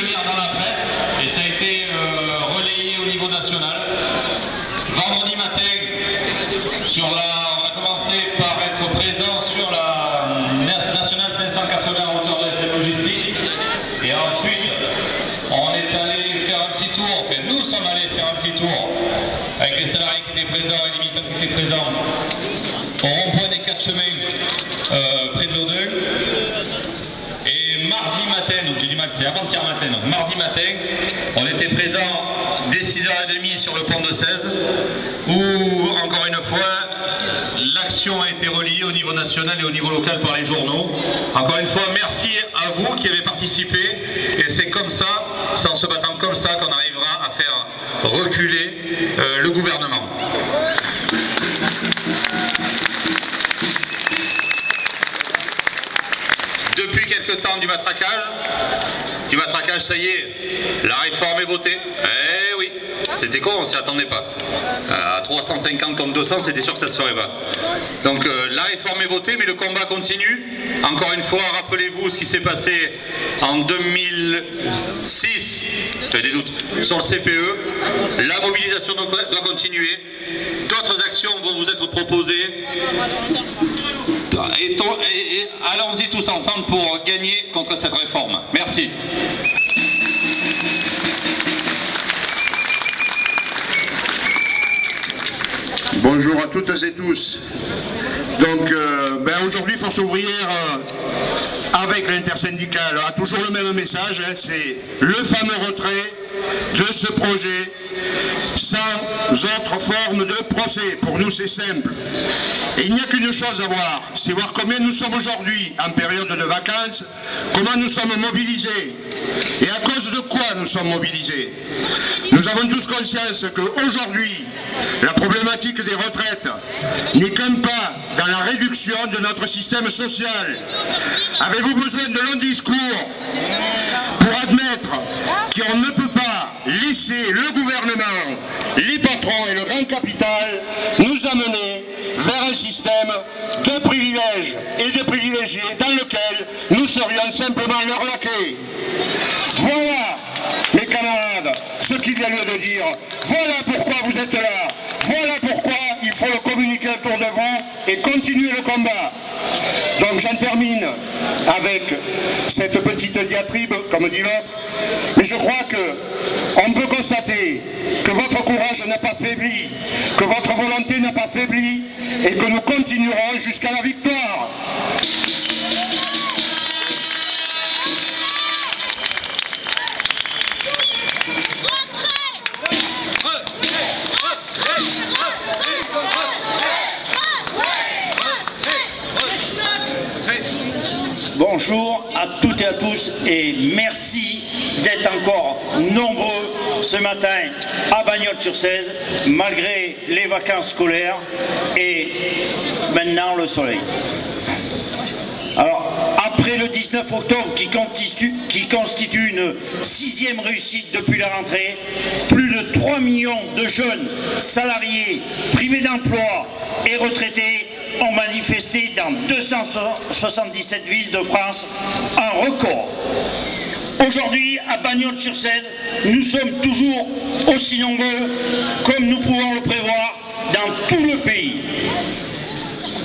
venir dans la presse et ça a été relayé au niveau national. Vendredi matin, on a commencé par être présent sur la nationale 580 à hauteur de FM Logistique et ensuite on est allé faire un petit tour, enfin nous sommes allés faire un petit tour avec les salariés qui étaient présents et les militants qui étaient présents au rond-point des 4 chemins près de l'Odeuil. Et mardi matin, donc j'ai du mal, c'est avant-hier matin, donc mardi matin, on était présent dès 6h30 sur le pont de 16, où encore une fois, l'action a été reliée au niveau national et au niveau local par les journaux. Encore une fois, merci à vous qui avez participé, et c'est comme ça, c'est en se battant comme ça qu'on arrivera à faire reculer le gouvernement. Depuis quelque temps du matraquage, ça y est, la réforme est votée. Eh oui, c'était con, on s'y attendait pas. À 350 contre 200, c'était sûr que ça ne se ferait pas. Donc la réforme est votée, mais le combat continue. Encore une fois, rappelez-vous ce qui s'est passé en 2006, j'avais des doutes, sur le CPE. La mobilisation doit continuer. D'autres actions vont vous être proposées. Et allons-y tous ensemble pour gagner contre cette réforme. Merci. Bonjour à toutes et tous. Donc aujourd'hui, Force ouvrière avec l'intersyndicale a toujours le même message, hein, c'est le fameux retrait de ce projet sans autre forme de procès. Pour nous, c'est simple. Et il n'y a qu'une chose à voir, c'est voir combien nous sommes aujourd'hui en période de vacances, comment nous sommes mobilisés et à cause de quoi nous sommes mobilisés. Nous avons tous conscience qu'aujourd'hui, la problématique des retraites n'est qu'un pas dans la réduction de notre système social. Avez-vous besoin de longs discours pour admettre qu'on ne peut pas laisser le gouvernement, les patrons et le grand capital nous amener vers un système de privilèges et de privilégiés dans lequel nous serions simplement leurs laquais? Voilà, mes camarades, ce qu'il y a lieu de dire. Voilà pourquoi vous êtes là. Voilà pourquoi il faut le communiquer autour de vous et continuer le combat. Donc j'en termine avec cette petite diatribe, comme dit l'autre, mais je crois qu'on peut constater que votre courage n'a pas faibli, que votre volonté n'a pas faibli et que nous continuerons jusqu'à la victoire. Bonjour à toutes et à tous et merci d'être encore nombreux ce matin à Bagnols-sur-Cèze malgré les vacances scolaires et maintenant le soleil. Alors, après le 19 octobre qui constitue une 6e réussite depuis la rentrée, plus de 3 millions de jeunes salariés privés d'emploi et retraités ont manifesté dans 277 villes de France, un record. Aujourd'hui, à Bagnols-sur-Cèze, nous sommes toujours aussi nombreux comme nous pouvons le prévoir dans tout le pays.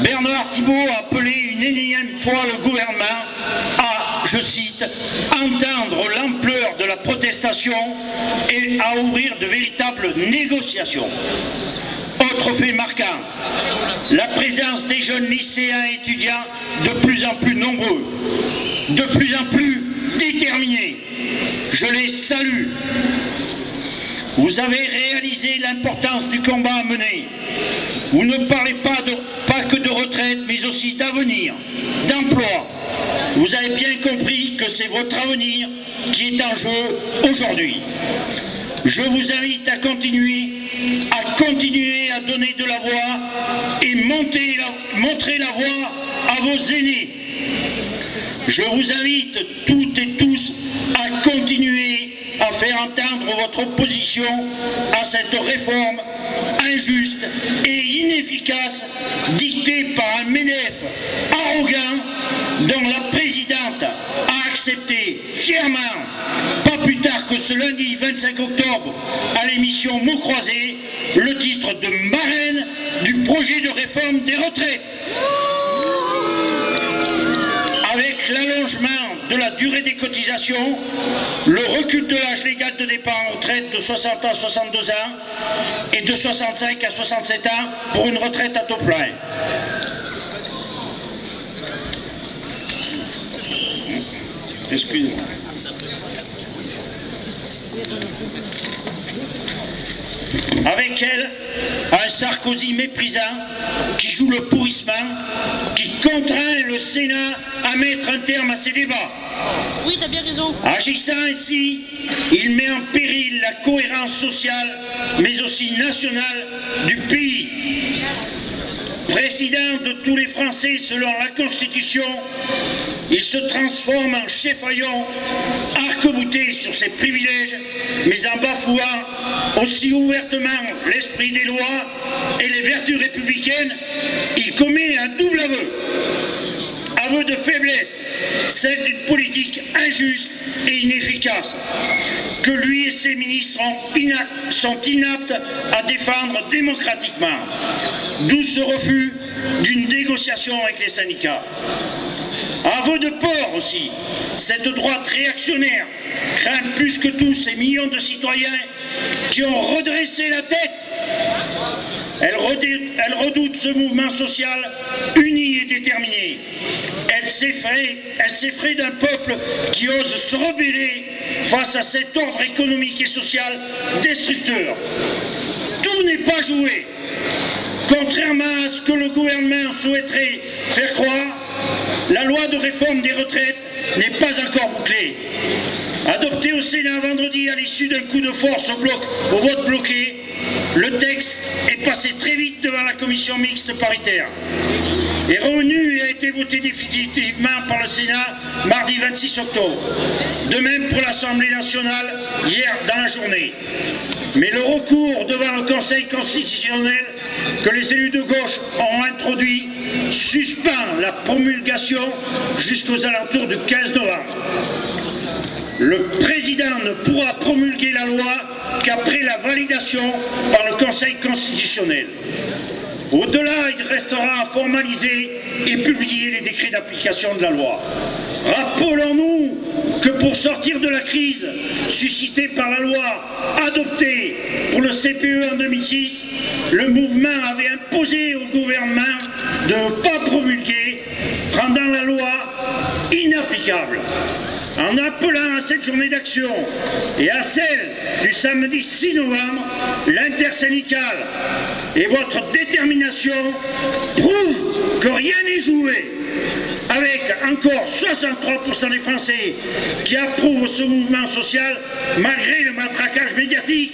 Bernard Thibault a appelé une énième fois le gouvernement à, je cite, entendre l'ampleur de la protestation et à ouvrir de véritables négociations. Autre fait marquant, la présence des jeunes lycéens et étudiants de plus en plus nombreux, de plus en plus déterminés. Je les salue. Vous avez réalisé l'importance du combat à mener. Vous ne parlez pas que de retraite, mais aussi d'avenir, d'emploi. Vous avez bien compris que c'est votre avenir qui est en jeu aujourd'hui. Je vous invite à continuer à donner de la voix et montrer la voix à vos aînés. Je vous invite toutes et tous à continuer à faire entendre votre opposition à cette réforme injuste et inefficace dictée par un MEDEF arrogant dont la présidente a accepté fièrement pas plus tard que ce lundi 25 octobre, à l'émission Mots croisés, le titre de marraine du projet de réforme des retraites. Avec l'allongement de la durée des cotisations, le recul de l'âge légal de départ en retraite de 60 ans à 62 ans et de 65 à 67 ans pour une retraite à taux plein. Excusez-moi. Avec elle, un Sarkozy méprisant qui joue le pourrissement, qui contraint le Sénat à mettre un terme à ces débats. Oui, t'as bien raison. Agissant ainsi, il met en péril la cohérence sociale, mais aussi nationale du pays. Président de tous les Français selon la Constitution, il se transforme en chef haillon, arc-bouté sur ses privilèges, mais en bafouant aussi ouvertement l'esprit des lois et les vertus républicaines, il commet un double aveu. Aveu de faiblesse, celle d'une politique injuste et inefficace, que lui et ses ministres sont inaptes à défendre démocratiquement. D'où ce refus d'une négociation avec les syndicats. Aveu de peur aussi, cette droite réactionnaire craint plus que tout ces millions de citoyens qui ont redressé la tête. Elle redoute ce mouvement social uni et déterminé. Elle s'effraie d'un peuple qui ose se rebeller face à cet ordre économique et social destructeur. Tout n'est pas joué. Contrairement à ce que le gouvernement souhaiterait faire croire, la loi de réforme des retraites n'est pas encore bouclée. Adoptée au Sénat vendredi à l'issue d'un coup de force au vote bloqué, le texte est passé très vite devant la commission mixte paritaire. Est revenu et a été voté définitivement par le Sénat mardi 26 octobre. De même pour l'Assemblée nationale hier dans la journée. Mais le recours devant le Conseil constitutionnel que les élus de gauche ont introduit suspend la promulgation jusqu'aux alentours du 15 novembre. Le président ne pourra promulguer la loi qu'après la validation par le Conseil constitutionnel. Au-delà, il restera à formaliser et publier les décrets d'application de la loi. Rappelons-nous que pour sortir de la crise suscitée par la loi adoptée pour le CPE en 2006, le mouvement avait imposé au gouvernement de ne pas promulguer, rendant la loi inapplicable. En appelant à cette journée d'action et à celle du samedi 6 novembre, l'intersyndicale et votre détermination prouvent que rien n'est joué. Avec encore 63% des Français qui approuvent ce mouvement social malgré le matraquage médiatique,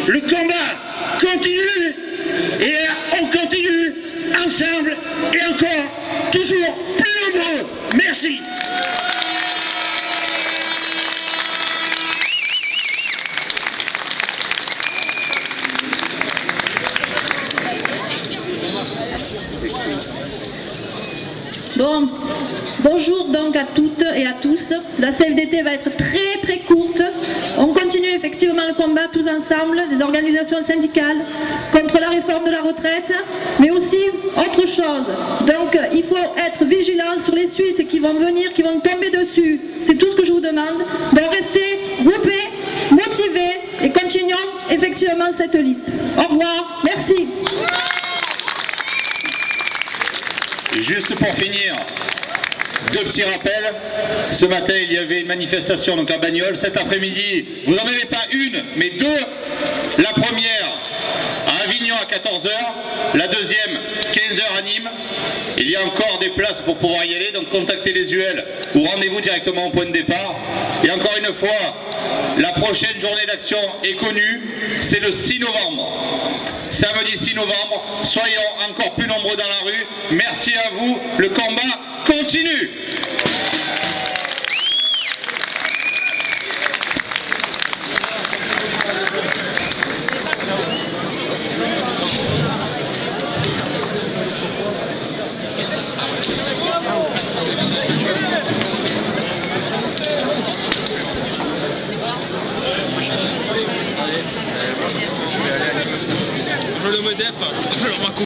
le combat continue et on continue ensemble et encore toujours plus nombreux. Merci. Bon, bonjour donc à toutes et à tous. La CFDT va être très courte. On continue effectivement le combat tous ensemble, les organisations syndicales, contre la réforme de la retraite, mais aussi autre chose. Donc il faut être vigilant sur les suites qui vont venir, qui vont tomber dessus. C'est tout ce que je vous demande. Donc restez groupés, motivés et continuons effectivement cette lutte. Au revoir, merci. Juste pour finir, deux petits rappels. Ce matin, il y avait une manifestation donc à Bagnols. Cet après-midi, vous n'en avez pas une, mais deux. La première à Avignon à 14 h, la deuxième 15 h à Nîmes. Il y a encore des places pour pouvoir y aller, donc contactez les UL ou rendez-vous directement au point de départ. Et encore une fois, la prochaine journée d'action est connue, c'est le 6 novembre. Samedi 6 novembre, soyons encore plus nombreux dans la rue. Merci à vous, le combat continue. Moi, je vais aller à l'Écosse. Je le MEDEF, je le